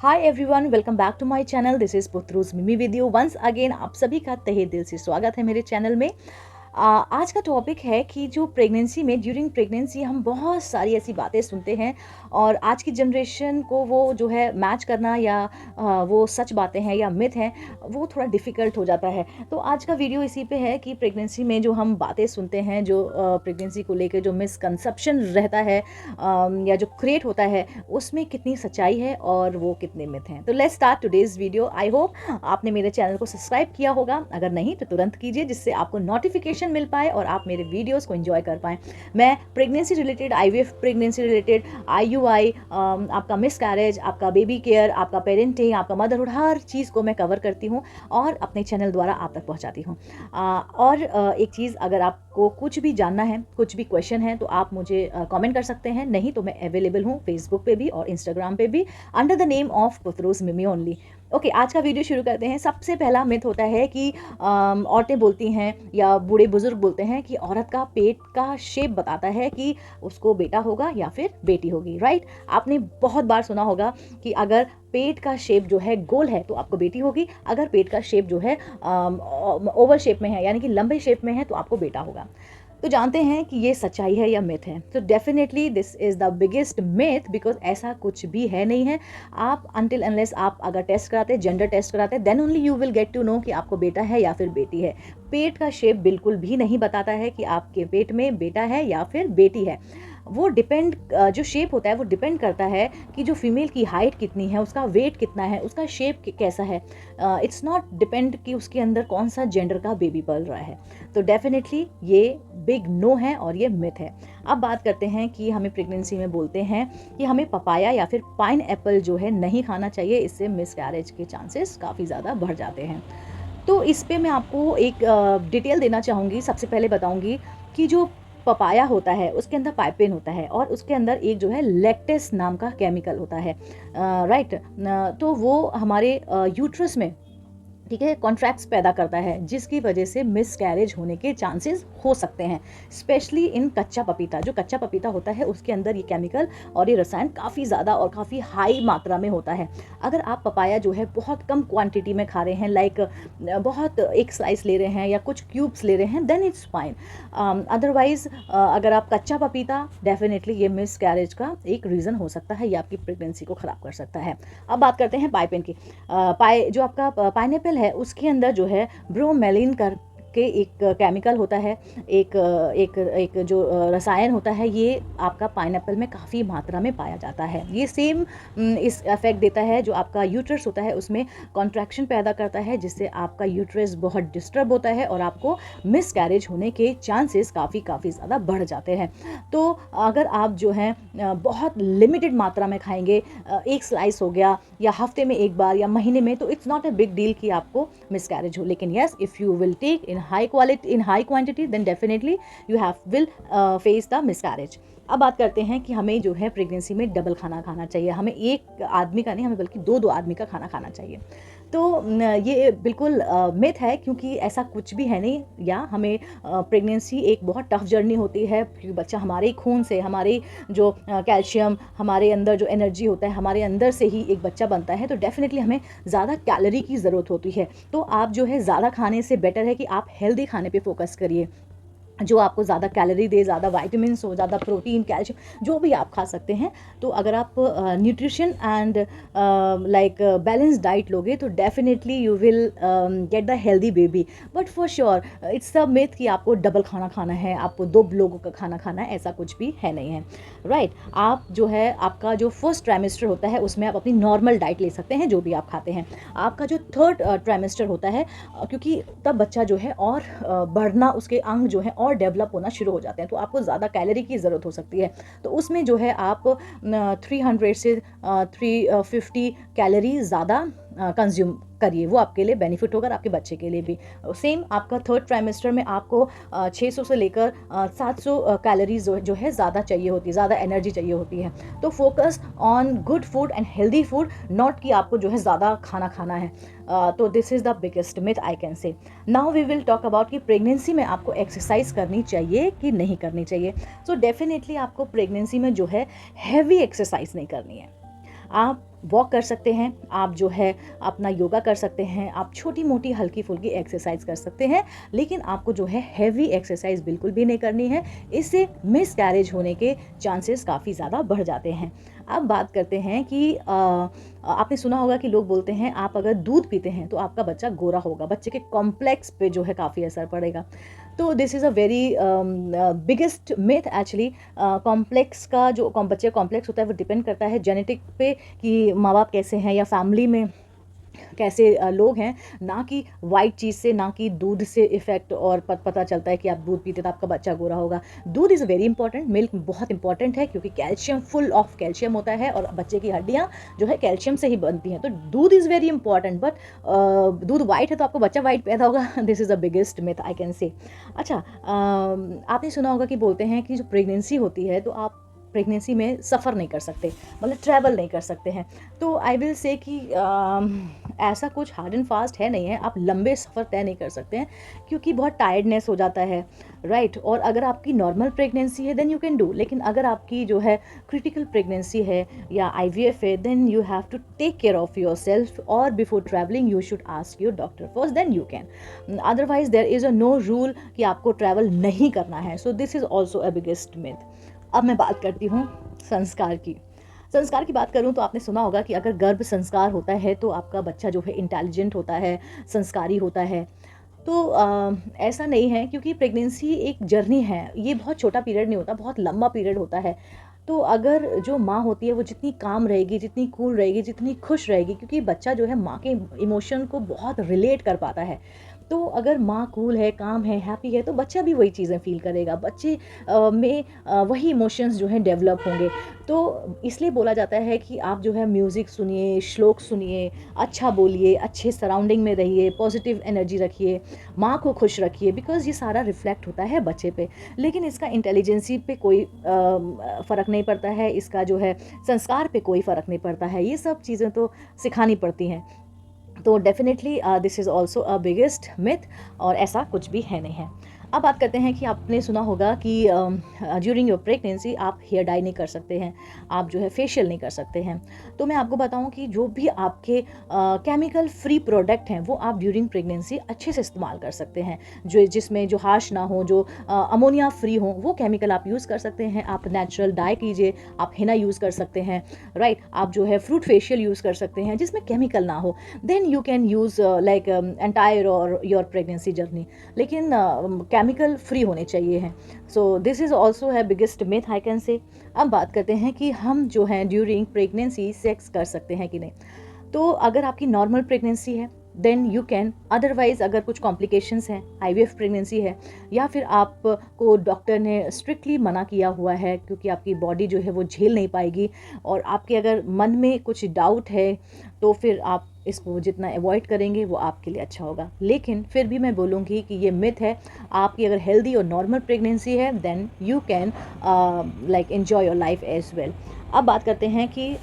Hi everyone, welcome back to my channel. This is पुत्रूज Mimi with you once again. आप सभी का तहे दिल से स्वागत है मेरे चैनल में। आज का टॉपिक है कि जो प्रेगनेंसी में ड्यूरिंग प्रेगनेंसी हम बहुत सारी ऐसी बातें सुनते हैं और आज की जनरेशन को वो जो है मैच करना या वो सच बातें हैं या मिथ हैं वो थोड़ा डिफ़िकल्ट हो जाता है। तो आज का वीडियो इसी पे है कि प्रेगनेंसी में जो हम बातें सुनते हैं, जो प्रेगनेंसी को लेकर जो मिसकंसेप्शन रहता है या जो क्रिएट होता है, उसमें कितनी सच्चाई है और वो कितने मिथ हैं। तो let's start today's video. I hope आपने मेरे चैनल को सब्सक्राइब किया होगा, अगर नहीं तो तुरंत कीजिए जिससे आपको नोटिफिकेशन मिल पाए और आप मेरे वीडियोस को एंजॉय कर पाएँ। मैं pregnancy related, IVF pregnancy related, IUI, आपका मिस कैरेज, आपका बेबी केयर, आपका पेरेंटिंग, आपका मदरहुड, हर चीज़ को मैं कवर करती हूँ और अपने चैनल द्वारा आप तक पहुँचाती हूँ। और एक चीज़, अगर आपको कुछ भी जानना है, कुछ भी क्वेश्चन है तो आप मुझे कमेंट कर सकते हैं, नहीं तो मैं अवेलेबल हूँ फेसबुक पे भी और इंस्टाग्राम पे भी अंडर द नेम ऑफ पुत्रूज मिमी ओनली। ओके, आज का वीडियो शुरू करते हैं। सबसे पहला मिथ होता है कि औरतें बोलती हैं या बूढ़े बुजुर्ग बोलते हैं कि औरत का पेट का शेप बताता है कि उसको बेटा होगा या फिर बेटी होगी। राइट, आपने बहुत बार सुना होगा कि अगर पेट का शेप जो है गोल है तो आपको बेटी होगी, अगर पेट का शेप जो है ओवल शेप में है यानी कि लंबे शेप में है तो आपको बेटा होगा। तो जानते हैं कि ये सच्चाई है या मिथ है। तो definitely this is the biggest myth, because ऐसा कुछ भी है नहीं है। आप अनटिल अनलेस आप अगर टेस्ट कराते, जेंडर टेस्ट कराते, then only you will get to know कि आपको बेटा है या फिर बेटी है। पेट का शेप बिल्कुल भी नहीं बताता है कि आपके पेट में बेटा है या फिर बेटी है। वो डिपेंड, जो शेप होता है वो डिपेंड करता है कि जो फीमेल की हाइट कितनी है, उसका वेट कितना है, उसका शेप कैसा है। इट्स नॉट डिपेंड कि उसके अंदर कौन सा जेंडर का बेबी पल रहा है। तो डेफिनेटली ये बिग नो है और ये मिथ है। अब बात करते हैं कि हमें प्रेगनेंसी में बोलते हैं कि हमें पपाया या फिर पाइन एप्पल जो है नहीं खाना चाहिए, इससे मिसकैरेज के चांसेस काफ़ी ज़्यादा बढ़ जाते हैं। तो इस पे मैं आपको एक डिटेल देना चाहूँगी। सबसे पहले बताऊँगी कि जो पपाया होता है उसके अंदर पाइपेन होता है और उसके अंदर एक जो है लैक्टेस नाम का केमिकल होता है। राइट, तो वो हमारे यूट्रस में, ठीक है, कॉन्ट्रैक्ट्स पैदा करता है जिसकी वजह से मिसकैरेज होने के चांसेस हो सकते हैं। स्पेशली इन कच्चा पपीता, जो कच्चा पपीता होता है उसके अंदर ये केमिकल और ये रसायन काफ़ी ज़्यादा और काफ़ी हाई मात्रा में होता है। अगर आप पपाया जो है बहुत कम क्वांटिटी में खा रहे हैं, लाइक बहुत एक स्लाइस ले रहे हैं या कुछ क्यूब्स ले रहे हैं, देन इट्स फाइन। अदरवाइज अगर आप कच्चा पपीता, डेफिनेटली ये मिसकैरेज का एक रीज़न हो सकता है, ये आपकी प्रेगनेंसी को ख़राब कर सकता है। अब बात करते हैं पाइपेन की। जो आपका पाइनएप्पल है उसके अंदर जो है ब्रोमेलिन कर के एक केमिकल होता है, एक एक एक जो रसायन होता है, ये आपका पाइनएप्पल में काफ़ी मात्रा में पाया जाता है। ये सेम इस इफेक्ट देता है, जो आपका यूट्रस होता है उसमें कॉन्ट्रैक्शन पैदा करता है जिससे आपका यूट्रस बहुत डिस्टर्ब होता है और आपको मिसकैरेज होने के चांसेस काफ़ी ज़्यादा बढ़ जाते हैं। तो अगर आप जो है बहुत लिमिटेड मात्रा में खाएंगे, एक स्लाइस हो गया या हफ्ते में एक बार या महीने में, तो it's not a big deal कि आपको मिसकैरेज हो। लेकिन yes, if you will take in high quality, in high quantity, then definitely you have will face the miscarriage. अब बात करते हैं कि हमें जो है प्रेगनेंसी में डबल खाना खाना चाहिए। हमें एक आदमी का नहीं, हमें बल्कि दो आदमी का खाना खाना चाहिए। तो ये बिल्कुल मिथ है, क्योंकि ऐसा कुछ भी है नहीं। या हमें प्रेगनेंसी एक बहुत टफ जर्नी होती है, क्योंकि बच्चा हमारे ही खून से, हमारे जो कैल्शियम, हमारे अंदर जो एनर्जी होता है, हमारे अंदर से ही एक बच्चा बनता है। तो डेफिनेटली हमें ज़्यादा कैलोरी की ज़रूरत होती है। तो आप जो है ज़्यादा खाने से बेटर है कि आप हेल्दी खाने पे फोकस करिए, जो आपको ज़्यादा कैलोरी दे, ज़्यादा विटामिन्स हो, ज़्यादा प्रोटीन, कैल्शियम, जो भी आप खा सकते हैं। तो अगर आप nutrition and like balance diet लोगे तो definitely you will get the healthy baby. But for sure it's a myth कि आपको डबल खाना खाना है, आपको दो लोगों का खाना खाना है, ऐसा कुछ भी है नहीं है। राइट, आप जो है आपका जो फर्स्ट ट्राइमेस्टर होता है उसमें आप अपनी नॉर्मल डाइट ले सकते हैं, जो भी आप खाते हैं। आपका जो थर्ड ट्राइमेस्टर होता है, क्योंकि तब बच्चा जो है और बढ़ना, उसके अंग जो है और डेवलप होना शुरू हो जाते हैं, तो आपको ज़्यादा कैलोरी की ज़रूरत हो सकती है। तो उसमें जो है आप 300 से 350 कैलोरी ज़्यादा कंज्यूम करिए, वो आपके लिए बेनिफिट होगा, आपके बच्चे के लिए भी। सेम आपका थर्ड ट्राइमेस्टर में आपको 600 से लेकर 700 कैलोरीज जो है ज़्यादा चाहिए होती है, ज़्यादा एनर्जी चाहिए होती है। तो focus on good food and healthy food, not कि आपको जो है ज़्यादा खाना खाना है। तो this is the biggest myth I can say. Now we will talk about कि प्रेगनेंसी में आपको एक्सरसाइज करनी चाहिए कि नहीं करनी चाहिए। सो डेफिनेटली आपको प्रेगनेंसी में जो है हैवी एक्सरसाइज नहीं करनी है। आप वॉक कर सकते हैं, आप जो है अपना योगा कर सकते हैं, आप छोटी-मोटी हल्की-फुल्की एक्सरसाइज कर सकते हैं, लेकिन आपको जो है हेवी एक्सरसाइज बिल्कुल भी नहीं करनी है। इससे मिसकैरेज होने के चांसेस काफ़ी ज़्यादा बढ़ जाते हैं। अब बात करते हैं कि आपने सुना होगा कि लोग बोलते हैं आप अगर दूध पीते हैं तो आपका बच्चा गोरा होगा, बच्चे के कॉम्प्लेक्स पे जो है काफ़ी असर पड़ेगा। तो this is a very biggest myth actually. Complex का जो बच्चे का कॉम्प्लेक्स होता है वो डिपेंड करता है जेनेटिक पे कि माँ बाप कैसे हैं या फैमिली में कैसे लोग हैं, ना कि वाइट चीज़ से, ना कि दूध से इफ़ेक्ट और पता चलता है कि आप दूध पीते तो आपका बच्चा गोरा होगा। दूध इज़ वेरी इंपॉर्टेंट, मिल्क बहुत इंपॉर्टेंट है क्योंकि कैल्शियम, फुल ऑफ कैल्शियम होता है और बच्चे की हड्डियाँ जो है कैल्शियम से ही बनती हैं। तो दूध इज़ वेरी इंपॉर्टेंट, बट दूध वाइट है तो आपका बच्चा वाइट पैदा होगा। This is a biggest myth I can से। अच्छा, आपने सुना होगा कि बोलते हैं कि जो प्रेगनेंसी होती है तो आप प्रेगनेंसी में सफ़र नहीं कर सकते, मतलब ट्रैवल नहीं कर सकते हैं। तो आई विल से कि ऐसा कुछ हार्ड एंड फास्ट है नहीं है, आप लंबे सफ़र तय नहीं कर सकते हैं क्योंकि बहुत टायर्डनेस हो जाता है, राइट। और अगर आपकी नॉर्मल प्रेगनेंसी है देन यू कैन डू, लेकिन अगर आपकी जो है क्रिटिकल प्रेगनेंसी है या आईवीएफ है then you have to take care of yourself, और before travelling you should ask your doctor first then you can. Otherwise there is a no rule कि आपको ट्रैवल नहीं करना है। So this is also a biggest myth. अब मैं बात करती हूँ संस्कार की। संस्कार की बात करूँ तो आपने सुना होगा कि अगर गर्भ संस्कार होता है तो आपका बच्चा जो है इंटेलिजेंट होता है, संस्कारी होता है। तो ऐसा नहीं है क्योंकि प्रेगनेंसी एक जर्नी है, ये बहुत छोटा पीरियड नहीं होता, बहुत लंबा पीरियड होता है। तो अगर जो माँ होती है वो जितनी काम रहेगी, जितनी कूल रहेगी, जितनी खुश रहेगी, क्योंकि बच्चा जो है माँ के इमोशन को बहुत रिलेट कर पाता है। तो अगर माँ कूल है, काम है, हैप्पी है तो बच्चा भी वही चीज़ें फ़ील करेगा। बच्चे में वही इमोशंस जो हैं डेवलप होंगे। तो इसलिए बोला जाता है कि आप जो है म्यूज़िक सुनिए, श्लोक सुनिए, अच्छा बोलिए, अच्छे सराउंडिंग में रहिए, पॉजिटिव एनर्जी रखिए, माँ को खुश रखिए, बिकॉज़ ये सारा रिफ्लेक्ट होता है बच्चे पे। लेकिन इसका इंटेलिजेंसी पे कोई फ़र्क नहीं पड़ता है, इसका जो है संस्कार पे कोई फ़र्क नहीं पड़ता है। ये सब चीज़ें तो सिखानी पड़ती हैं। तो definitely this is also a biggest myth, और ऐसा कुछ भी है नहीं है। अब बात करते हैं कि आपने सुना होगा कि ड्यूरिंग योर प्रेगनेंसी आप हेयर डाई नहीं कर सकते हैं, आप जो है फेशियल नहीं कर सकते हैं। तो मैं आपको बताऊं कि जो भी आपके केमिकल फ्री प्रोडक्ट हैं वो आप ड्यूरिंग प्रेगनेंसी अच्छे से इस्तेमाल कर सकते हैं, जो जिसमें जो हार्श ना हो, जो अमोनिया फ्री हो, वो केमिकल आप यूज़ कर सकते हैं। आप नेचुरल डाई कीजिए, आप हिना यूज़ कर सकते हैं, राइट। आप जो है फ्रूट फेशियल यूज़ कर सकते हैं जिसमें केमिकल ना हो, then you can use like entire और योर प्रेगनेंसी जर्नी, लेकिन केमिकल फ्री होने चाहिए हैं। सो दिस इज़ ऑल्सो है biggest myth I can say. अब बात करते हैं कि हम जो हैं ड्यूरिंग प्रेगनेंसी सेक्स कर सकते हैं कि नहीं। तो अगर आपकी नॉर्मल प्रेगनेंसी है देन यू कैन, अदरवाइज अगर कुछ कॉम्प्लिकेशंस हैं, आईवीएफ प्रेगनेंसी है, या फिर आपको डॉक्टर ने स्ट्रिक्टली मना किया हुआ है क्योंकि आपकी बॉडी जो है वो झेल नहीं पाएगी, और आपके अगर मन में कुछ डाउट है तो फिर आप इसको जितना अवॉइड करेंगे वो आपके लिए अच्छा होगा। लेकिन फिर भी मैं बोलूँगी कि ये मिथ है। आपकी अगर हेल्दी और नॉर्मल प्रेगनेंसी है then you can like enjoy your life as well. अब बात करते हैं कि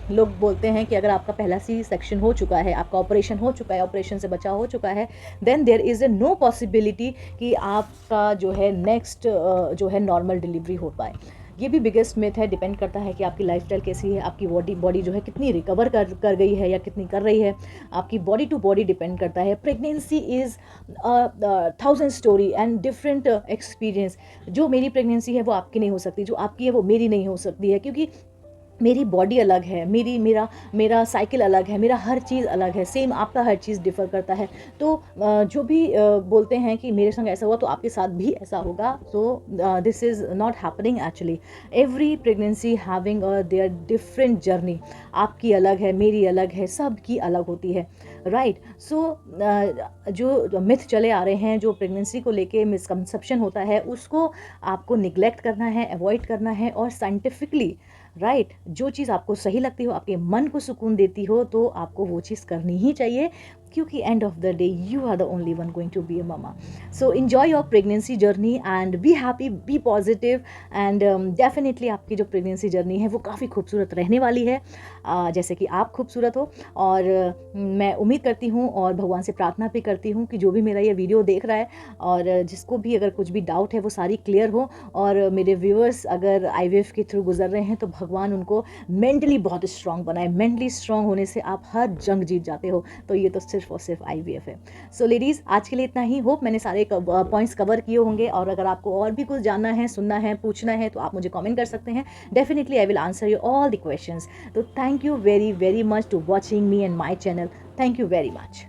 लोग बोलते हैं कि अगर आपका पहला सी सेक्शन हो चुका है, आपका ऑपरेशन हो चुका है, ऑपरेशन से बचाव हो चुका है, then there is a no possibility कि आपका जो है नेक्स्ट जो है नॉर्मल डिलीवरी हो पाए। ये भी बिगेस्ट मिथ है। डिपेंड करता है कि आपकी लाइफस्टाइल कैसी है, आपकी बॉडी जो है कितनी रिकवर कर गई है या कितनी कर रही है। आपकी बॉडी टू बॉडी डिपेंड करता है। Pregnancy is thousand story and different experience. जो मेरी प्रेगनेंसी है वो आपकी नहीं हो सकती, जो आपकी है वो मेरी नहीं हो सकती है, क्योंकि मेरी बॉडी अलग है, मेरा मेरा साइकिल अलग है, मेरा हर चीज़ अलग है। सेम आपका हर चीज़ डिफ़र करता है। तो जो भी बोलते हैं कि मेरे संग ऐसा हुआ तो आपके साथ भी ऐसा होगा, सो this is not happening actually. Every pregnancy having their different journey. आपकी अलग है, मेरी अलग है, सबकी अलग होती है, राइट। सो जो मिथ चले आ रहे हैं, जो प्रेगनेंसी को लेके मिसकंसेप्शन होता है, उसको आपको निग्लेक्ट करना है, अवॉइड करना है, और साइंटिफिकली, राइट, जो चीज़ आपको सही लगती हो, आपके मन को सुकून देती हो, तो आपको वो चीज़ करनी ही चाहिए, क्योंकि end of the day you are the only one going to be a mama. So enjoy your pregnancy journey and be happy, be positive and definitely आपकी जो प्रेगनेंसी जर्नी है वो काफ़ी खूबसूरत रहने वाली है, जैसे कि आप खूबसूरत हो. और मैं उम्मीद करती हूँ और भगवान से प्रार्थना भी करती हूँ कि जो भी मेरा ये वीडियो देख रहा है और जिसको भी अगर कुछ भी डाउट है वो सारी क्लियर हो. और मेरे व्यूअर्स अगर आईवीएफ के थ्रू गुजर रहे हैं तो भगवान उनको मेंटली बहुत स्ट्रांग बनाए. मेंटली स्ट्रांग होने से आप हर जंग जीत जाते हो, तो ये तो सिर्फ और सिर्फ आईवीएफ है. सो लेडीज़, आज के लिए इतना ही. होप मैंने सारे पॉइंट्स कवर किए होंगे, और अगर आपको और भी कुछ जानना है, सुनना है, पूछना है तो आप मुझे कमेंट कर सकते हैं. Definitely I will answer you all the questions. तो thank you very very much to watching me and my channel. Thank you very much.